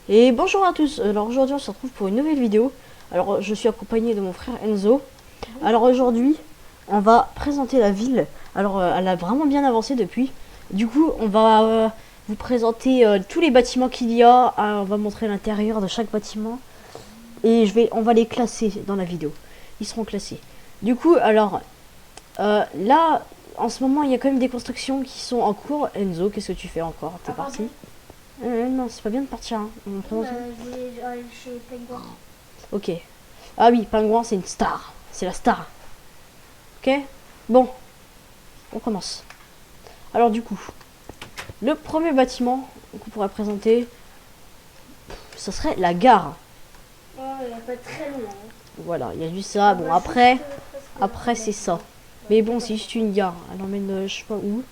Et bonjour à tous, alors aujourd'hui on se retrouve pour une nouvelle vidéo. Alors je suis accompagné de mon frère Enzo. Alors aujourd'hui on va présenter la ville. Alors elle a vraiment bien avancé depuis. Du coup on va vous présenter tous les bâtiments qu'il y a. On va montrer l'intérieur de chaque bâtiment. Et on va les classer dans la vidéo. Ils seront classés. Du coup alors là en ce moment il y a quand même des constructions qui sont en cours. Enzo, qu'est-ce que tu fais encore? T'es parti? Non, c'est pas bien de partir. Hein. Je voulais aller chez Pingouin. Ok. Ah oui, Pingouin, c'est une star. C'est la star. Ok. Bon, on commence. Alors du coup, le premier bâtiment qu'on pourrait présenter, ce serait la gare. Oh, il va pas être très loin. Voilà, il y a juste ça. Bon, après c'est ça. Mais bon, c'est juste une gare. Elle emmène, je sais pas où.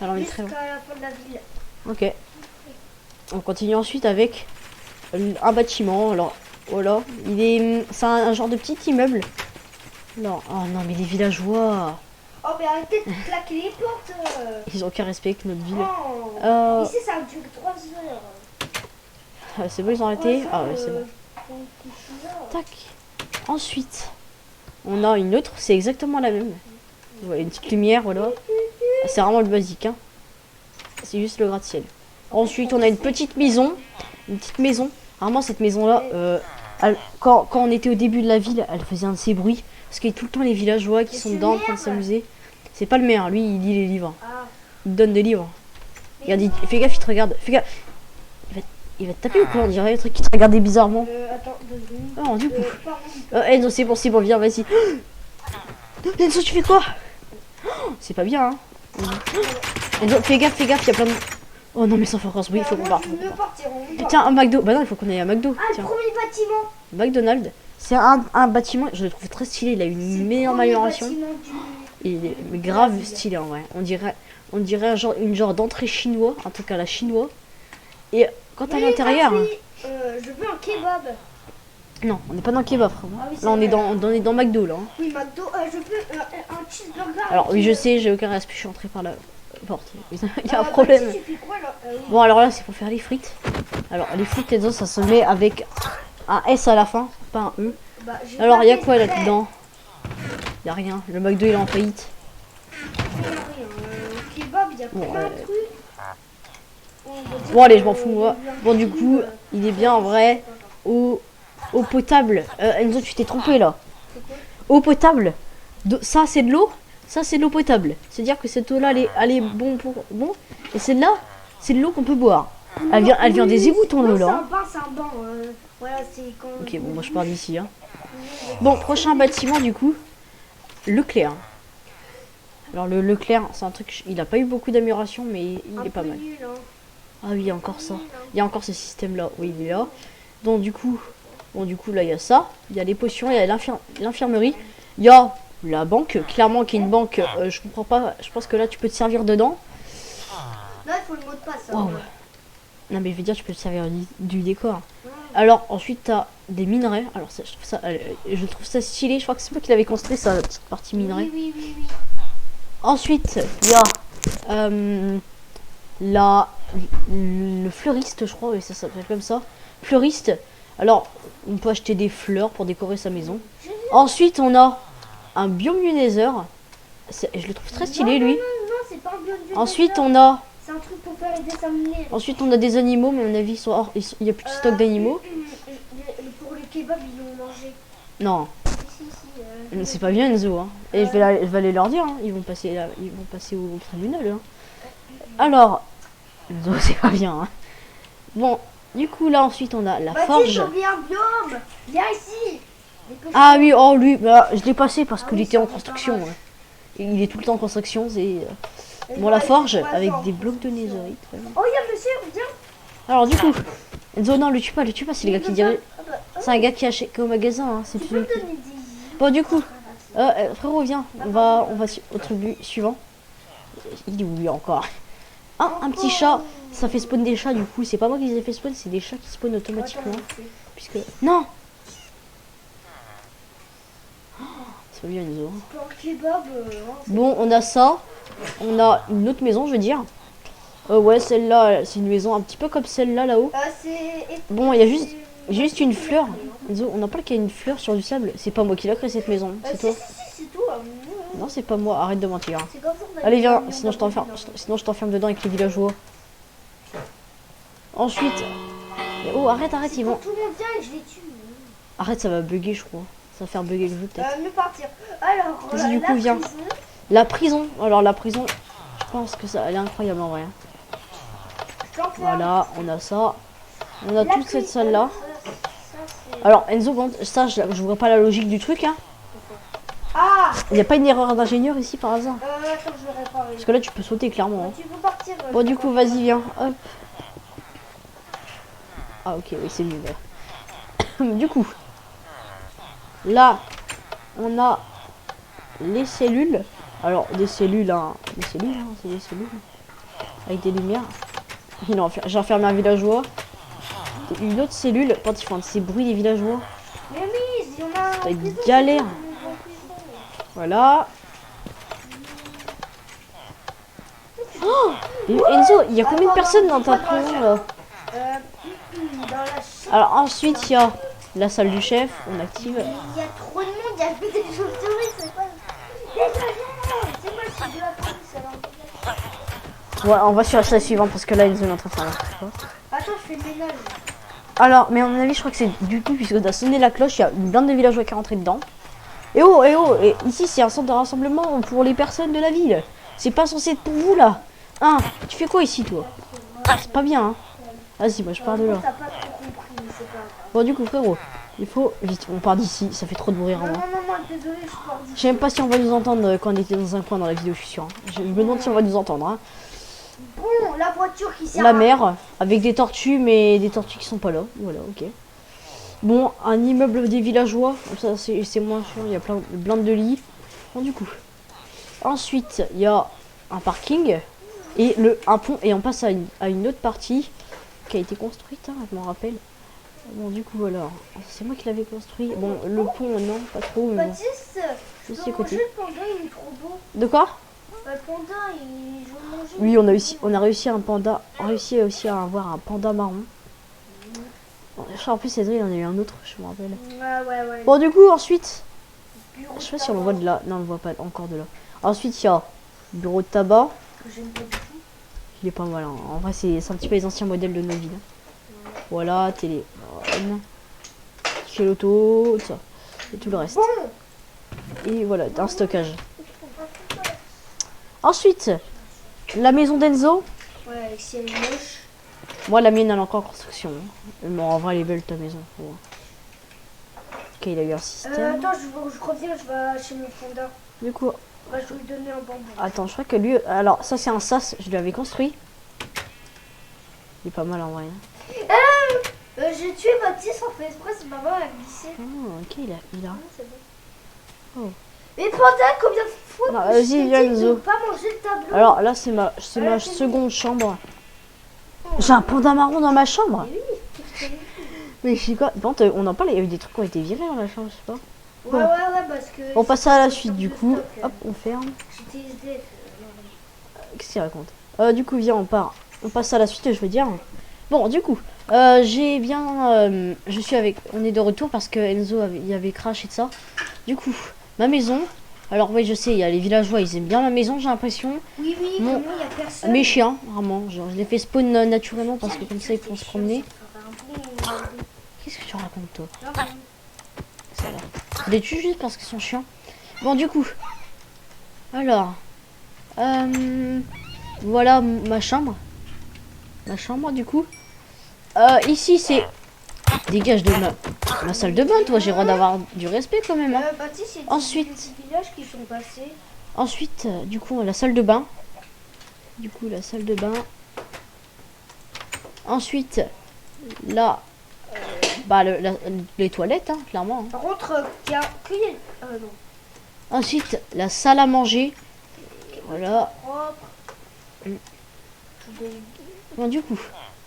Elle emmène très loin. Jusqu'à la fin de la ville. Ok. On continue ensuite avec un bâtiment. Alors, voilà. C'est un genre de petit immeuble. Non, oh non, mais les villageois. Oh, mais arrêtez de claquer les portes. Ils ont aucun respect avec notre ville. Oh. Ici, ça dure 3 heures. C'est bon, ils ont arrêté. Ah ouais, c'est bon. Tac. Ensuite, on a une autre. C'est exactement la même. Ouais, une petite lumière, voilà. C'est vraiment le basique. Hein. C'est juste le gratte-ciel. Ensuite, on a une petite maison. Une petite maison. Vraiment, cette maison-là, quand on était au début de la ville, elle faisait un de ces bruits. Parce qu'il y a tout le temps les villageois qui sont dedans en train de s'amuser. C'est pas le maire, lui, il lit les livres. Il donne des livres. Regarde, fais gaffe, il te regarde. Fais gaffe. Il va te taper ou quoi? On dirait un truc qui te regardait bizarrement. Attends, 2 secondes. Oh, du coup. Enzo, c'est bon, viens, vas-y. Enzo, tu fais quoi? C'est pas bien, hein. Enzo, fais gaffe, il y a plein de... Oh non, mais ça fait encore ce bruit, il faut qu'on parte. Tiens, un McDo. Bah non, il faut qu'on aille à McDo. Ah, le premier bâtiment. McDonald's. C'est un bâtiment, je le trouve très stylé. Il a une meilleure amélioration. Il est grave stylé en vrai. On dirait une genre d'entrée chinois, en tout cas la chinois. Et quand à l'intérieur. Je veux un kebab. Non, on n'est pas dans le kebab. Ah oui, là, on est dans McDo là. Hein. Oui, McDo. Je veux un cheeseburger. Alors oui, je sais, j'ai aucun respect. Je suis entrée par la porte. Il y a un problème. Tu fais quoi, là Bon, alors là, c'est pour faire les frites. Alors les frites, les autres, ça se met avec un S à la fin, pas un E. Alors, il y a quoi là-dedans? Il y a rien. Le McDo, il est en faillite. Kebab, il y a plein de trucs. Bon, allez, je m'en fous, moi. Bon, du coup, il est bien en vrai. Eau potable. Enzo, tu t'es trompé là. Eau potable. Ça, c'est de l'eau. Ça, c'est de l'eau potable. C'est-à-dire que cette eau-là, elle est bon pour. Bon. Et celle-là, c'est de l'eau qu'on peut boire. Elle vient des égouts, ton eau là. C'est un banc. Voilà, c'est quand. Ok, bon, moi je pars d'ici. Hein. Bon, prochain bâtiment, du coup. Leclerc. Alors, le Leclerc, c'est un truc. Il a pas eu beaucoup d'amélioration, mais il est pas mal. Nul, hein. Ah oui, il y a encore ça. Il y a encore ce système-là. Oui, il est là. Donc, du coup, là, il y a ça. Il y a les potions, il y a l'infirmerie. Il y a la banque. Clairement, qui est une banque. Je comprends pas. Je pense que là, tu peux te servir dedans. Là, il faut le mot de passe. Wow. Non, mais je veux dire, tu peux te servir du décor. Alors, ensuite, tu as des minerais. Alors, ça, je trouve ça stylé. Je crois que c'est moi qui l'avais construit, ça, la petite partie minerais. Oui. Ensuite, il y a le fleuriste, je crois, oui, ça s'appelle comme ça. Fleuriste. Alors, on peut acheter des fleurs pour décorer sa maison. Ensuite, on a un biomuthaiseur. Je le trouve très stylé, lui. Non, c'est pas un biomuthaiseur. Ensuite, on a... C'est un truc pour faire les dessins animés. Ensuite, on a des animaux, mais à mon avis, il n'y a plus de stock d'animaux. Pour le kebab, ils l'ont mangé. Non. Si. C'est pas bien, Enzo. Hein. Et je vais aller leur dire. Hein. Ils vont passer au tribunal. Hein. Alors, Enzo, c'est pas bien. Hein. Bon, du coup, là, ensuite, on a la forge. Viens ici. Ah oui, oh lui, bah, je l'ai passé parce qu'il était en construction. Hein. Il est tout le temps en construction. C'est bon, la forge avec des blocs de netherite. Oh, il y a monsieur, viens. Alors, du coup, Enzo, non, le tue pas, c'est le gars qui dirait. C'est un gars qui achète au magasin. Hein. C'est tout. Bon, du coup, frérot, viens, on va au truc suivant. Il est où lui encore? Un petit chat, ça fait spawn des chats, du coup, c'est pas moi qui les ai fait spawn, c'est des chats qui spawnent automatiquement. Puisque. Non! C'est pas bien, Enzo. Bon, on a ça. On a une autre maison, je veux dire. Ouais, celle-là, c'est une maison un petit peu comme celle-là, là-haut. Bon, il y a juste une fleur. Enzo, on en parle qu'il y a une fleur sur du sable. C'est pas moi qui l'ai créé cette maison, c'est toi. C'est toi. Non, c'est pas moi, arrête de mentir. C'est comme ça, on a Allez, mis viens, un sinon je mur t'enferme. dedans. Sinon je t'enferme dedans avec les villageois. Ensuite. Oh, arrête, C'est ils quand vont. tout le monde vient et je les tue. Arrête, ça va bugger, je crois. Ça va faire bugger le jeu, peut-être. Mieux partir. Alors, Vas-y, du la coup, viens. prison. La prison. Alors, la prison, je pense que ça, elle est incroyable en vrai. Je t'enferme. Voilà, on a ça. On a La toute cette prison. salle-là. c'est- Alors, Enzo, bon, ça, je vois pas la logique du truc, hein. Ah Il n'y a pas une erreur d'ingénieur ici par hasard. Attends, je vais réparer. Parce que là, tu peux sauter clairement. Hein. Tu peux partir. Bon, du coup, vas-y, viens. Hop. Ah, ok, oui, c'est mieux. Là. Du coup, là, on a les cellules. Alors, des cellules, hein. Des cellules, hein, c'est des cellules. Avec des lumières. J'ai enfermé un villageois. Une autre cellule. Quand ils font ces bruits, les villageois. Mais oui, il y en a. Ça va être galère. Voilà. Oh, Enzo, il y a combien de personnes dans ta prison là? Dans la chambre. Alors ensuite, il y a la salle du chef, on active. Il y a trop de monde, il y a plus des chauves-souris, c'est pas. C'est moi qui suis de la police alors. Ouais, on va sur la salle suivante parce que là, Enzo est en train de faire n'importe quoi. Attends, je fais le ménage. Alors, mais à mon avis, je crois que c'est du tout, puisque t'as sonné la cloche, il y a une bande de villageois qui est rentrée dedans. Et oh, et ici, c'est un centre de rassemblement pour les personnes de la ville. C'est pas censé être pour vous là. Hein, tu fais quoi ici, toi? C'est pas bien, hein. Vas-y, moi je pars de là. T'as pas trop compris, mais c'est pas grave. Bon, du coup, frérot, il faut vite, on part d'ici, ça fait trop de bruit Non, vraiment. non, désolé, je pars d'ici. Je sais même pas si on va nous entendre quand on était dans un coin dans la vidéo, je suis sûr. Je me demande si on va nous entendre. Hein. Bon, la voiture qui sert La à- mer, avec des tortues, mais des tortues qui sont pas là. Voilà, ok. Bon, un immeuble des villageois, ça c'est moins sûr, il y a plein de lits. Bon, du coup. Ensuite, il y a un parking et un pont, et on passe à une autre partie qui a été construite, hein, je m'en rappelle. Bon, du coup, alors, c'est moi qui l'avais construit. Bon, le pont, non, pas trop, mais bon. Baptiste, je Juste peux à côté. manger le panda, il est trop beau. De quoi? Le panda, je veux manger. Oui, on a réussi aussi à avoir un panda marron. En plus, Cédric, il en a eu un autre, je me rappelle. Ouais. Bon, du coup, ensuite, Bureau je sais de pas si on le tabac, voit de là. Non, on le voit pas encore de là. Ensuite, il y a bureau de tabac. que j'aime pas du tout. Il est pas mal. Hein. En vrai, c'est un petit peu les anciens modèles de nos villes. Voilà, télé. Chez l'auto, tout ça. Et tout le reste. Bon, Et voilà, un stockage. Ensuite, la maison d'Enzo. ouais, si elle est moche. Moi, la mienne, elle est encore en construction. Mais en vrai, elle est belle ta maison. Ouais. Ok, il a eu un système. Attends, je reviens, je vais chez mon panda. Du coup, Ouais, je vais lui donner un bambou. attends, je crois que lui. Alors, ça, c'est un sas, je l'avais construit. Il est pas mal en vrai. Hein. J'ai tué Baptiste, on fait exprès, c'est maman a glissé. Oh, ok, il a. C'est bon. Oh. Mais panda, combien de fois Non, que vas-y, je t'ai viens, dit de Enzo. pas manger le tableau? Alors là, c'est ma seconde chambre. J'ai un panda marron dans ma chambre. Mais oui, Mais je sais quoi. Bon, on en parle, il y a eu des trucs qui ont été virés dans la chambre, je sais pas. ouais, parce que. On passe à la suite, c'est du sur coup. le stock, Hop, on ferme. J'étais SDF. Qu'est-ce qu'il raconte? Du coup, viens, on part. On passe à la suite, je veux dire. Bon, du coup, j'ai bien. Je suis avec. On est de retour parce que Enzo il avait crash et tout ça. Du coup, ma maison. Alors, oui, je sais, il y a les villageois, ils aiment bien ma maison, j'ai l'impression. Oui, Mon- comme nous, il n'y a personne. Mes chiens, vraiment. Genre, je les fais spawn naturellement parce que comme ça, ils pourront se promener. Qu'est-ce que tu racontes, toi? Ça va. Je les tue juste parce qu'ils sont chiants. Bon, du coup. Alors. Voilà ma chambre. Ma chambre, du coup. Ici, c'est... Dégage de ma salle de bain, toi. J'ai le droit d'avoir du respect, quand même. Hein. Baptiste, il y a Ensuite. des villages qui sont passés. Ensuite, du coup, la salle de bain. Du coup, la salle de bain. Ensuite, là... bah, les toilettes, hein, clairement. Hein. Par contre, il y a. Non. Ensuite, la salle à manger. Voilà. Propre. Bon, du coup.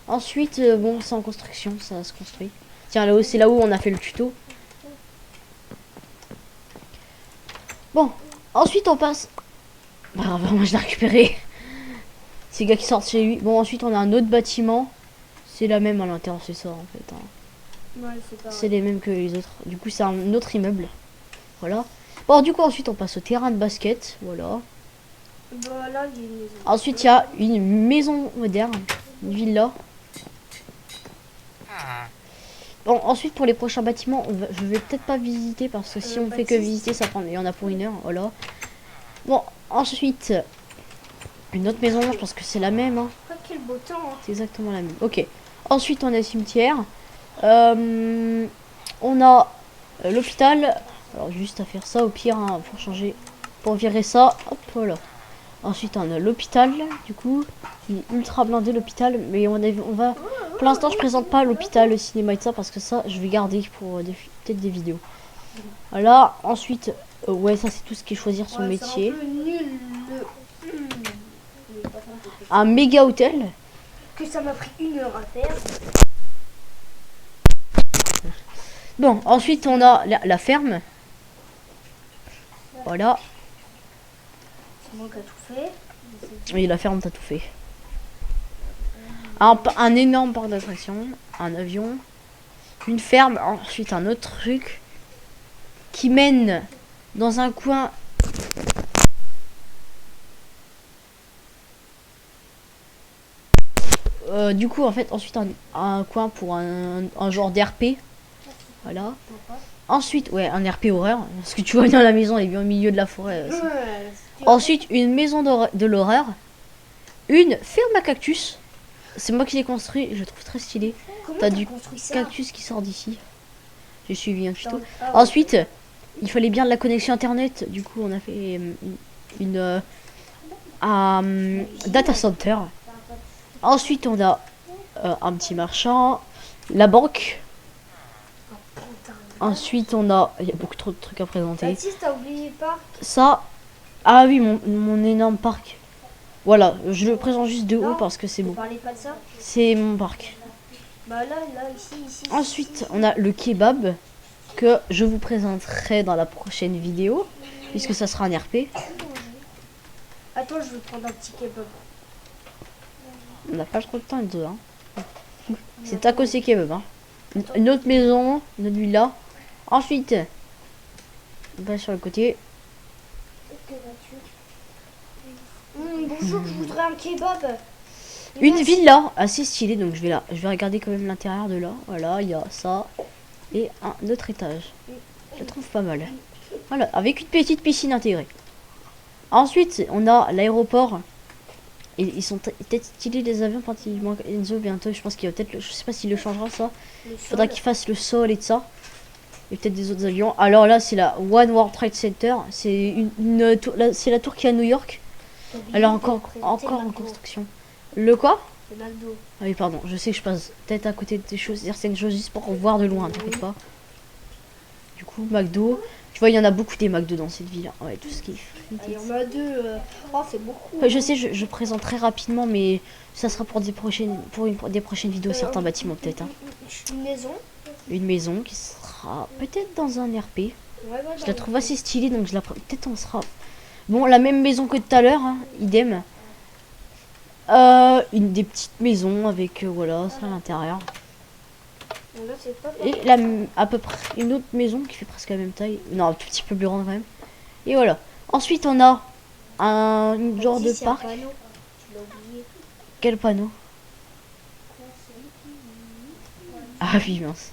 Ensuite, bon, c'est en construction, ça se construit. Tiens, là-haut, c'est là où on a fait le tuto. Bon, ensuite, on passe. Bah, vraiment, je l'ai récupéré. C'est le gars qui sort de chez lui. Bon, ensuite, on a un autre bâtiment. C'est la même à l'intérieur, c'est ça, en fait. Hein. Ouais, c'est pareil. C'est les mêmes que les autres. Du coup, c'est un autre immeuble. Voilà. Bon, du coup, ensuite, on passe au terrain de basket. Voilà. Bah, là, il y a une maison. Ensuite, il y a une maison moderne. Une villa. Bon, ensuite, pour les prochains bâtiments, je vais peut-être pas visiter parce que si on fait que visiter, ça prend. Il y en a pour 1 heure. Voilà. Bon, ensuite, une autre maison. Je pense que c'est la même. Hein. Ah, quel beau temps. Hein. C'est exactement la même. Ok. Ensuite, on a le cimetière. On a l'hôpital. Alors, juste à faire ça au pire, hein, pour changer. Pour virer ça. Hop, voilà. Ensuite, on a l'hôpital. Du coup, il est ultra blindé l'hôpital. Mais on va. Pour l'instant, je présente pas l'hôpital, le cinéma et tout ça. Parce que ça, je vais garder pour peut-être des vidéos. Voilà. Ensuite, ouais, ça, c'est tout ce qui est choisir son métier. C'est un peu nul. Un méga hôtel. Que ça m'a pris 1 heure à faire. Bon, ensuite on a la ferme. Voilà. C'est moi qui a tout fait. Oui, la ferme, t'as tout fait. Un énorme parc d'attractions, un avion, une ferme, ensuite un autre truc qui mène dans un coin. Du coup, en fait, ensuite un coin pour un genre d'RP. Voilà. Ensuite, ouais, un RP horreur. Parce que tu vois bien la maison, elle est bien au milieu de la forêt. Ensuite, une maison de l'horreur. Une ferme à cactus. C'est moi qui l'ai construit, je le trouve très stylé. T'as du cactus qui sort d'ici. J'ai suivi un tuto. Ensuite, il fallait bien de la connexion internet. Du coup, on a fait une data center. Ensuite, on a un petit marchand, la banque. Ensuite, on a... Il y a beaucoup trop de trucs à présenter. Baptiste, t'as oublié pas. Ça... Ah oui, mon énorme parc. Voilà, je le présente juste de haut parce que c'est Vous bon. parlez pas de ça. C'est mon parc. Bah là, ici. Ensuite, on a le kebab que je vous présenterai dans la prochaine vidéo. Puisque ça sera un RP. Attends, je vais prendre un petit kebab. On n'a pas trop de temps, les deux. Hein. C'est tacos et kebab. Hein. Une autre maison, une autre villa. Ensuite, on va sur le côté. Bonjour, je voudrais un kebab. Une villa assez stylée, donc je vais regarder quand même l'intérieur de là. Voilà, il y a ça et un autre étage. Je la trouve pas mal. Voilà, avec une petite piscine intégrée. Ensuite, on a l'aéroport. Et ils sont peut-être stylés les avions quand il manque Enzo bientôt. Je pense qu'il va peut-être, je sais pas s'il le changera ça. Il faudra qu'il fasse le sol et de ça. Et peut-être des autres avions. Alors là, c'est la One World Trade Center. C'est c'est la tour qui est à New York. Elle est encore en construction. Le quoi? Le McDo. Ah oui, pardon. Je sais que je passe peut-être à côté des choses, certaines choses juste pour voir de loin, t'inquiète pas. Du coup, McDo. Tu vois, il y en a beaucoup des McDo dans cette ville. Ouais, tout ce qui est frites. Il y en a 2. Oh, c'est beaucoup. Ouais, je sais, je présente très rapidement, mais ça sera pour des prochaines vidéos, certains bâtiments peut-être. Hein. Une maison. Une maison qui sera peut-être dans un RP. Ouais, Je la trouve assez stylée, donc peut-être on sera. Bon, la même maison que tout à l'heure, hein, idem. Une des petites maisons avec voilà ça à l'intérieur. Là, c'est pas Et à peu près une autre maison qui fait presque la même taille. Non, un tout petit peu plus grande quand même. Et voilà. Ensuite, on a une genre de parc. Tu l'as oublié. Quel panneau? Ah oui, mince.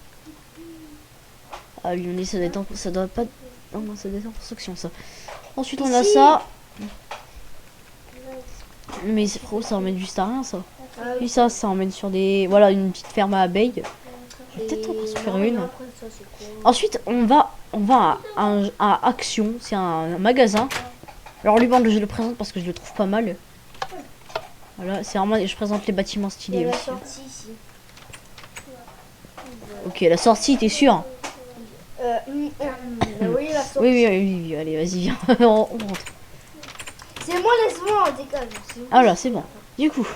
Ah oui, on dit ça doit pas. Non, non, ça doit être en construction ça. Ensuite, on a ça. Mais c'est trop, ça emmène juste à rien ça. Puis ça emmène sur des. Voilà, une petite ferme à abeilles. Je vais peut-être en construire une. Ensuite, on va à Action. C'est un magasin. Alors, lui, je le présente parce que je le trouve pas mal. Voilà, c'est vraiment. Je présente les bâtiments stylés aussi. Ok, la sortie, t'es sûr? Oui, la sortie. Oui, allez, vas-y, viens. on rentre. C'est moi, laisse-moi, dégage. Ah là, c'est bon. Du coup,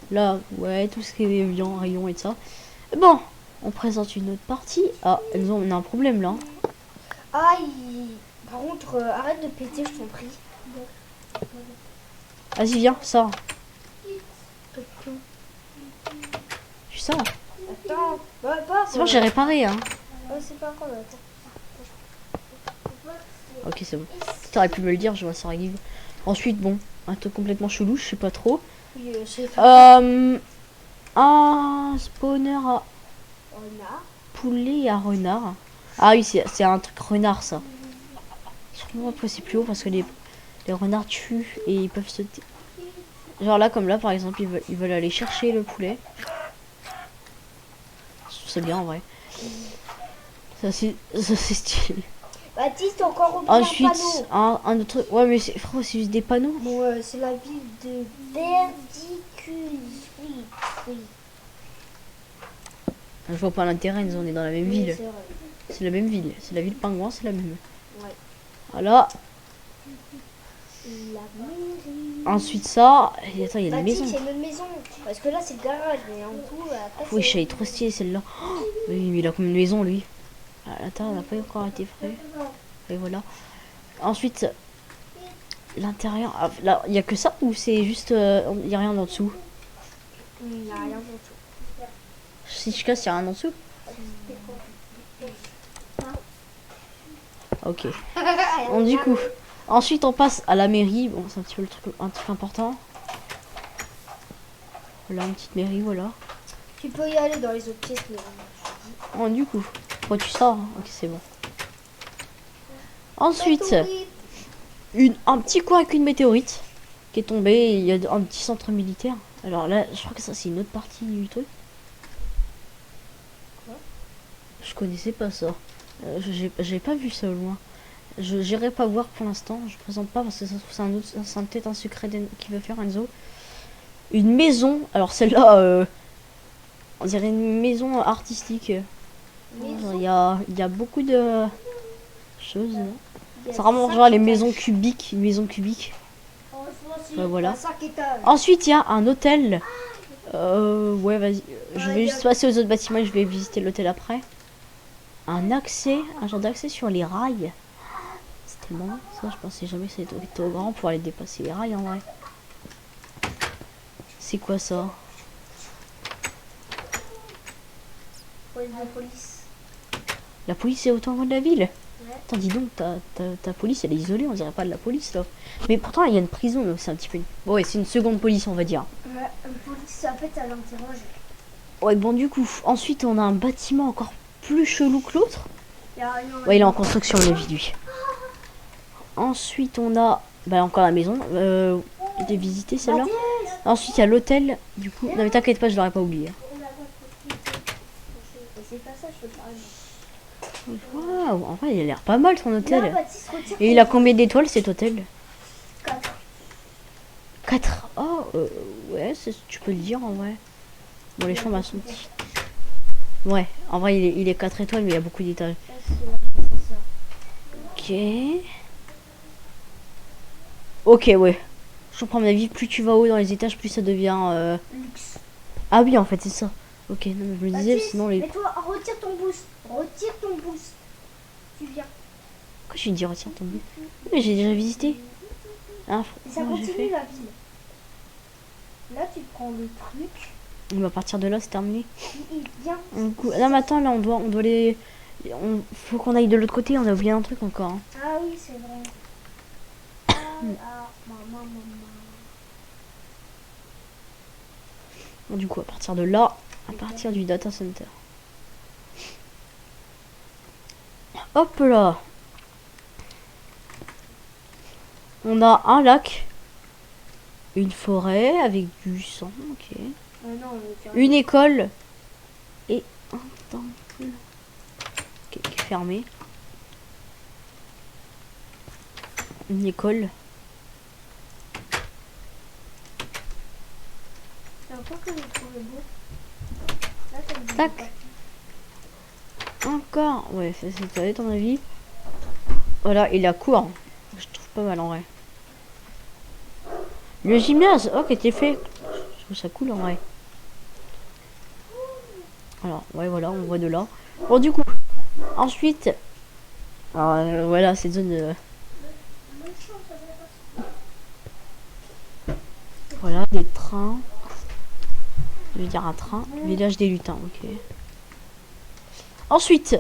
là, ouais, tout ce qui est viande, rayon et ça. Bon, on présente une autre partie. Ah, on a un problème là. Aïe. Par contre, arrête de péter, je t'en prie. Vas-y, viens, sors. Tu sens? Attends, bah, pas. C'est bon, j'ai réparé, hein. Ouais, c'est pas grave, attends. Ok, c'est bon. T'aurais pu me le dire, je vois ça arrive. Ensuite, bon, un truc complètement chelou, je sais pas trop. Oui, c'est pas. Un spawner à Renard. poulet et à renard. Ah oui, c'est un truc renard, ça. Sûrement après c'est plus haut parce que les renards tuent et ils peuvent sauter. Genre là, comme là, par exemple, ils veulent aller chercher le poulet. C'est bien en vrai. Ça c'est stylé. Baptiste, encore oublié Ensuite, un panneau. un autre. Ouais, mais c'est frérot, c'est juste des panneaux. Bon, c'est la ville de Verdicus. Oui, oui. Je vois pas l'intérêt, on est dans la même Oui, ville. c'est vrai. C'est la même ville. C'est la ville pingouin, c'est la même. Ouais. Voilà. La mairie. Ensuite, ça. Et attends, il y a une Baptiste, maison. c'est une maison. Parce que là, c'est le garage. Mais en tout, après, Oui, c'est. elle est trop stylée celle-là. Oh, oui, mais il a combien de maisons lui? Ah, la terre n'a pas encore été fait. Et voilà. Ensuite, l'intérieur. Ah, là, il y a que ça ou c'est juste. Il y a rien en dessous? Il n'y a rien du tout. Si je casse, il y a rien en dessous? Ok. Bon, du coup. Ensuite, on passe à la mairie. Bon, c'est un petit peu un truc important. Voilà, une petite mairie, voilà. Tu peux y aller dans les autres pièces. Mais... Bon, du coup. Pourquoi tu sors? Ok, c'est bon. Ensuite, un petit coin avec une météorite qui est tombée. Il y a un petit centre militaire. Alors là, je crois que ça, c'est une autre partie du truc. Quoi? Je connaissais pas ça. J'ai pas vu ça au loin. J'irai pas voir pour l'instant. Je présente pas parce que ça se trouve, c'est peut-être un secret qui veut faire Enzo. Une maison. Alors celle-là, on dirait une maison artistique. Il y a beaucoup de choses. C'est vraiment genre les maisons cubiques. Une maison cubique. Voilà. Ensuite, il y a un hôtel. Ouais, vas-y. Je vais juste passer aux autres bâtiments et je vais visiter l'hôtel après. Un genre d'accès sur les rails. C'est tellement ça, je pensais jamais que c'était trop grand pour aller dépasser les rails en vrai. C'est quoi ça? Police. La police est autant loin de la ville? Ouais. Attends, dis donc, ta police elle est isolée, on dirait pas de la police là. Mais pourtant il y a une prison, donc c'est un petit peu... Bon, ouais, c'est une seconde police on va dire. Ouais, une police, en fait, elle l'interroge. Ouais, bon du coup, ensuite on a un bâtiment encore plus chelou que l'autre. Ouais, il est en construction, le vie lui. Ensuite on a... Bah encore la maison. J'ai visité celle-là. Ensuite il y a l'hôtel. Du coup... Non mais t'inquiète pas, je l'aurais pas oublié. C'est pas ça, je peux pas. Waouh, en vrai il a l'air pas mal son hôtel. Là, Baptiste, retire Et il a combien d'étoiles cet hôtel? 4. 4. Oh, ouais, tu peux le dire en vrai. Bon, les chambres elles sont petites. Ouais, en vrai il est 4 étoiles, mais il y a beaucoup d'étages. Ok. Ok, ouais. Je comprends mon avis, plus tu vas haut dans les étages, plus ça devient... Luxe. Ah oui, en fait, c'est ça. Ok, non, mais je me disais, sinon les... Mais toi, retire ton boost. Retire ton boost. Tu viens. Pourquoi je lui dis retiens ton but? Mais j'ai déjà visité. Ah, Et ça moi, j'ai continue fait. la ville. Là, tu prends le truc. On va partir de là, c'est terminé. Il vient. Non, mais attends, là, on doit les... Faut qu'on aille de l'autre côté, on a oublié un truc encore. Hein. Ah oui, c'est vrai. Maman. Bon, du coup, à partir de là, à partir du data center. Hop là. On a un lac, une forêt avec du sang, ok. Non, Une école et un temple qui est fermé. Une école. C'est un peu que j'ai trouvé beau. Là, t'as une Tac. belle Encore. Ouais, c'est ça, ton avis. Voilà, et la cour. Je trouve pas mal en vrai. Le gymnase, oh, qui était fait. Je trouve ça cool en vrai. Alors, ouais, voilà, on voit de là. Bon, du coup, ensuite, alors, voilà, cette zone. Voilà, des trains. Je veux dire un train. Village des lutins, ok. Ensuite,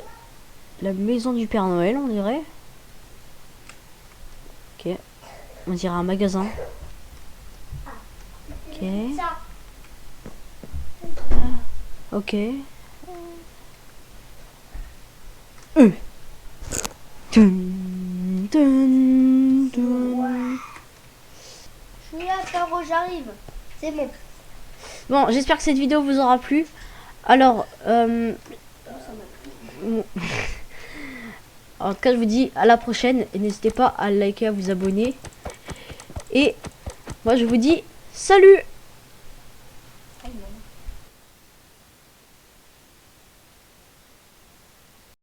la maison du Père Noël, on dirait. Ok. On dirait un magasin. Ok. Ça. Ok. Dun, dun, dun. Je suis là, Caro, j'arrive. C'est bon. Bon, j'espère que cette vidéo vous aura plu. Alors, bon. En tout cas, je vous dis à la prochaine. Et n'hésitez pas à liker, à vous abonner. Et moi, je vous dis salut!